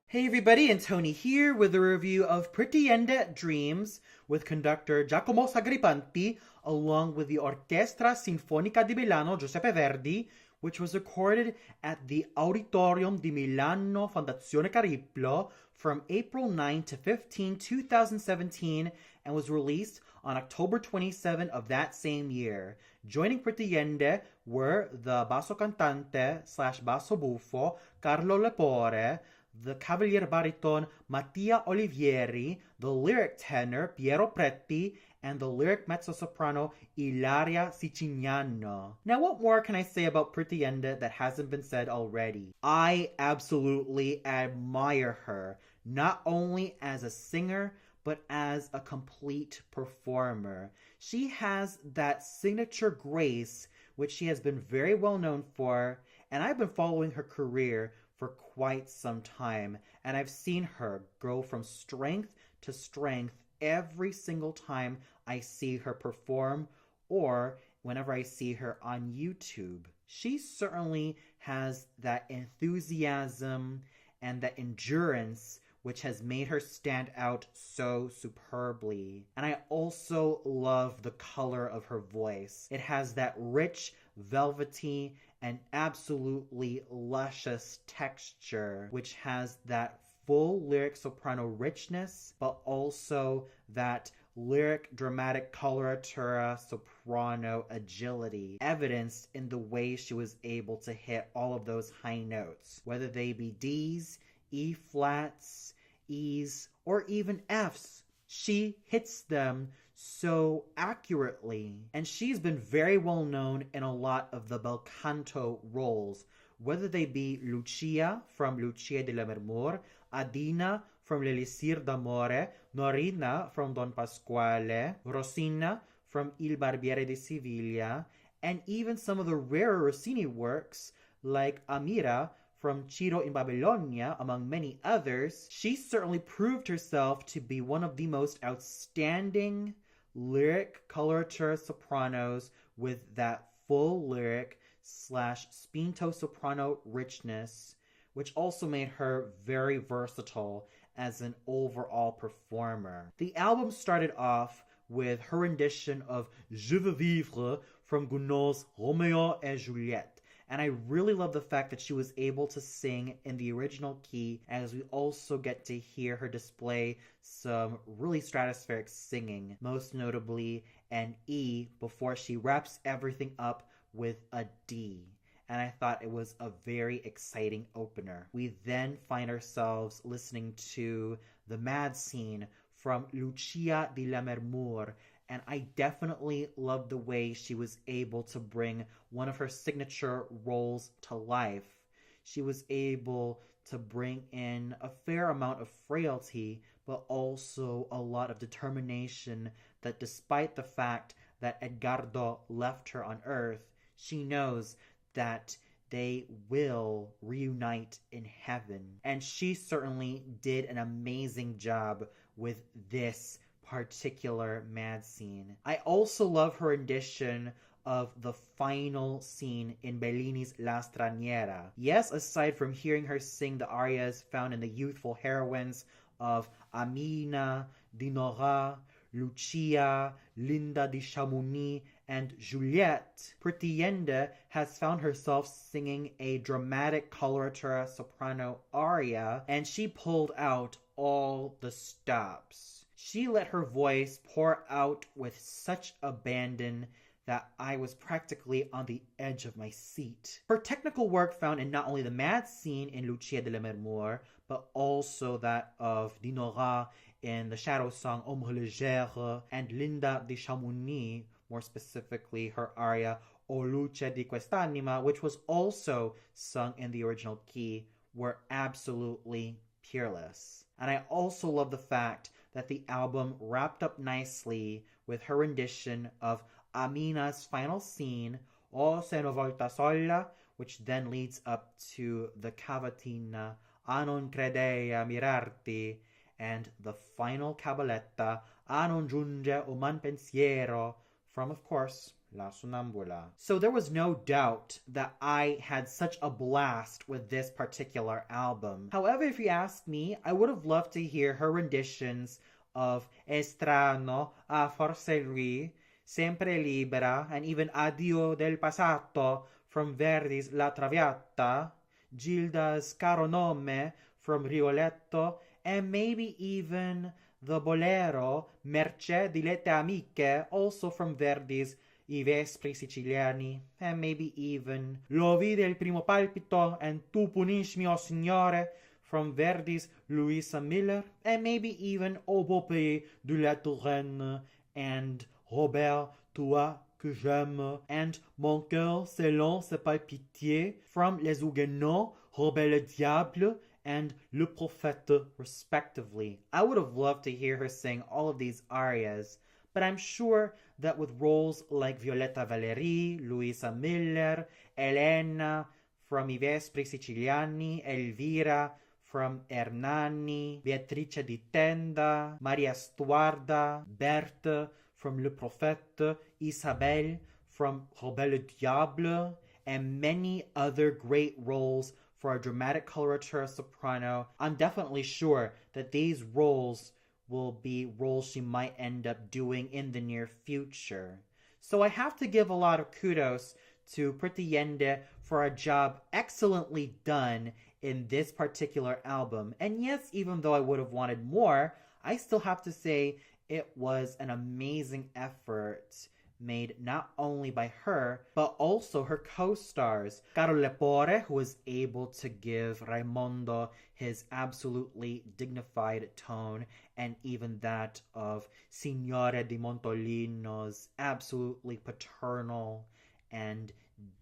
Hey everybody, and Tony here with a review of Pretty Yende Dreams with conductor Giacomo Sagripanti along with the Orchestra Sinfonica di Milano Giuseppe Verdi, which was recorded at the Auditorium di Milano Fondazione Cariplo from April 9 to 15, 2017 and was released on October 27 of that same year. Joining Pretty Yende were the basso cantante slash basso buffo Carlo Lepore, the cavalier baritone Mattia Olivieri, the lyric tenor Piero Preti, and the lyric mezzo-soprano Ilaria Siciliano. Now, what more can I say about Pretty Yende that hasn't been said already? I absolutely admire her, not only as a singer, but as a complete performer. She has that signature grace, which she has been very well known for, and I've been following her career for quite some time, and I've seen her grow from strength to strength every single time I see her perform or whenever I see her on YouTube. She certainly has that enthusiasm and that endurance which has made her stand out so superbly. And I also love the color of her voice. It has that rich, velvety, and absolutely luscious texture, which has that full lyric soprano richness, but also that lyric dramatic coloratura soprano agility, evidenced in the way she was able to hit all of those high notes, whether they be D's, E flats, E's, or even F's. She hits them so accurately, and she's been very well known in a lot of the bel canto roles, whether they be Lucia from Lucia di Lammermoor, Adina from L'Elisir d'Amore, Norina from Don Pasquale, Rosina from Il Barbiere di Siviglia, and even some of the rarer Rossini works like Amira from Ciro in Babylonia, among many others. She certainly proved herself to be one of the most outstanding lyric coloratura sopranos with that full lyric slash spinto soprano richness, which also made her very versatile as an overall performer. The album started off with her rendition of Je veux vivre from Gounod's Romeo et Juliette. And I really love the fact that she was able to sing in the original key, as we also get to hear her display some really stratospheric singing, most notably an E before she wraps everything up with a D. And I thought it was a very exciting opener. We then find ourselves listening to the mad scene from Lucia di Lammermoor, and I definitely love the way she was able to bring one of her signature roles to life. She was able to bring in a fair amount of frailty, but also a lot of determination that despite the fact that Edgardo left her on Earth, she knows that they will reunite in heaven. And she certainly did an amazing job with this particular mad scene. I also love her rendition of the final scene in Bellini's La Straniera. Yes, aside from hearing her sing the arias found in the youthful heroines of Amina, Dinora, Lucia, Linda di Chamouni, and Juliette, Pretty Yende has found herself singing a dramatic coloratura soprano aria, and she pulled out all the stops. She let her voice pour out with such abandon that I was practically on the edge of my seat. Her technical work found in not only the mad scene in Lucia de Lammermoor, but also that of Dinora in the shadow song Ombre Légère, and Linda di Chamouni, more specifically her aria O luce di quest'anima, which was also sung in the original key, were absolutely peerless. And I also love the fact that the album wrapped up nicely with her rendition of Amina's final scene, O se no volta sola, which then leads up to the cavatina A non credei a mirarti, and the final cabaletta A non giunge un man pensiero, from, of course, La Sonambula. So there was no doubt that I had such a blast with this particular album. However, if you ask me, I would have loved to hear her renditions of Estrano, A Forse Lui, Sempre Libera, and even Addio del Passato from Verdi's La Traviata, Gilda's Caro Nome from Rigoletto, and maybe even the bolero Mercé dilette amiche, also from Verdi's I Vespri Siciliani, and maybe even Lo vide il primo palpito and Tu punisci mio signore from Verdi's Louisa Miller, and maybe even Au beau pays de la Touraine and Robert Toi que j'aime and Mon cœur selon ses palpitiés from Les Huguenots, Robert le Diable, and Le Prophète, respectively. I would have loved to hear her sing all of these arias, but I'm sure that with roles like Violetta Valéry, Luisa Miller, Elena from I Vespri Siciliani, Elvira from Hernani, Beatrice di Tenda, Maria Stuarda, Berthe from Le Prophète, Isabelle from Robert le Diable, and many other great roles for a dramatic coloratura soprano. I'm definitely sure that these roles will be roles she might end up doing in the near future. So I have to give a lot of kudos to Pretty Yende for a job excellently done in this particular album. And yes, even though I would have wanted more, I still have to say it was an amazing effort made not only by her, but also her co-stars. Caro Lepore, who was able to give Raimondo his absolutely dignified tone, and even that of Signore di Montolino's absolutely paternal and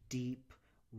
deep,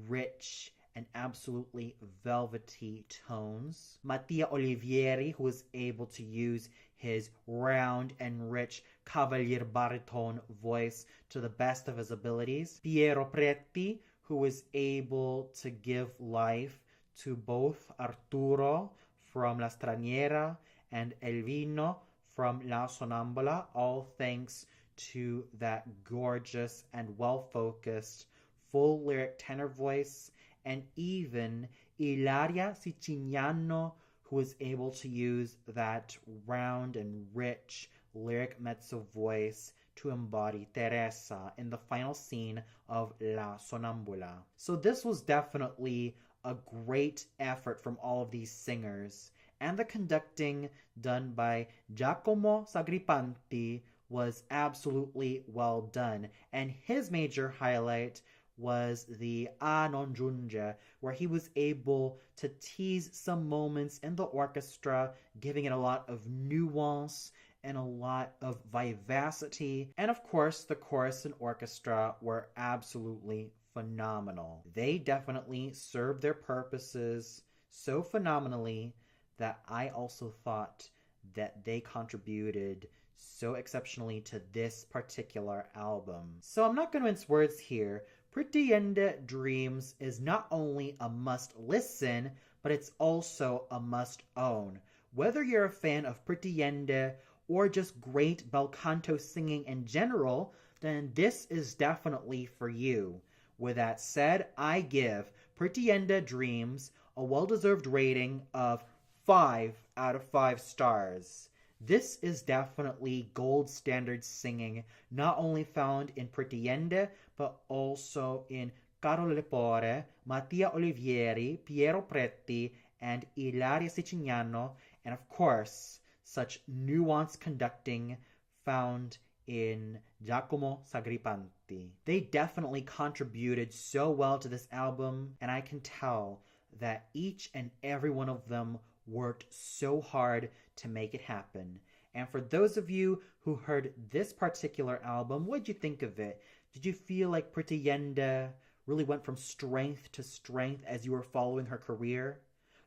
rich, and absolutely velvety tones. Mattia Olivieri, who was able to use his round and rich cavalier baritone voice to the best of his abilities. Piero Preti, who was able to give life to both Arturo from La Straniera and Elvino from La Sonambula, all thanks to that gorgeous and well-focused full lyric tenor voice, and even Ilaria Siciliano, who was able to use that round and rich lyric mezzo voice to embody Teresa in the final scene of La Sonambula. So this was definitely a great effort from all of these singers, and the conducting done by Giacomo Sagripanti was absolutely well done, and his major highlight was the A non giunge, where he was able to tease some moments in the orchestra, giving it a lot of nuance and a lot of vivacity. And of course, the chorus and orchestra were absolutely phenomenal. They definitely served their purposes so phenomenally that I also thought that they contributed so exceptionally to this particular album. So I'm not going to mince words here. Pretty Yende Dreams is not only a must listen, but it's also a must own. Whether you're a fan of Pretty Yende or just great bel canto singing in general, then this is definitely for you. With that said, I give Pretty Yende Dreams a well-deserved rating of 5 out of 5 stars. This is definitely gold standard singing, not only found in Pretty Yende, but also in Caro Lepore, Mattia Olivieri, Piero Preti, and Ilaria Siciliano, and of course, such nuanced conducting found in Giacomo Sagripanti. They definitely contributed so well to this album, and I can tell that each and every one of them worked so hard to make it happen. And for those of you who heard this particular album, what did you think of it? Did you feel like Pretty Yende really went from strength to strength as you were following her career?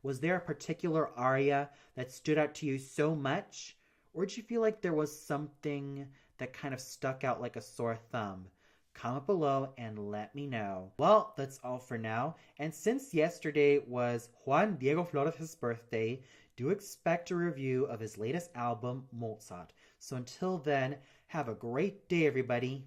Was there a particular aria that stood out to you so much? Or did you feel like there was something that kind of stuck out like a sore thumb? Comment below and let me know. Well, that's all for now. And since yesterday was Juan Diego Flores' birthday, do expect a review of his latest album, Mozart. So until then, have a great day, everybody.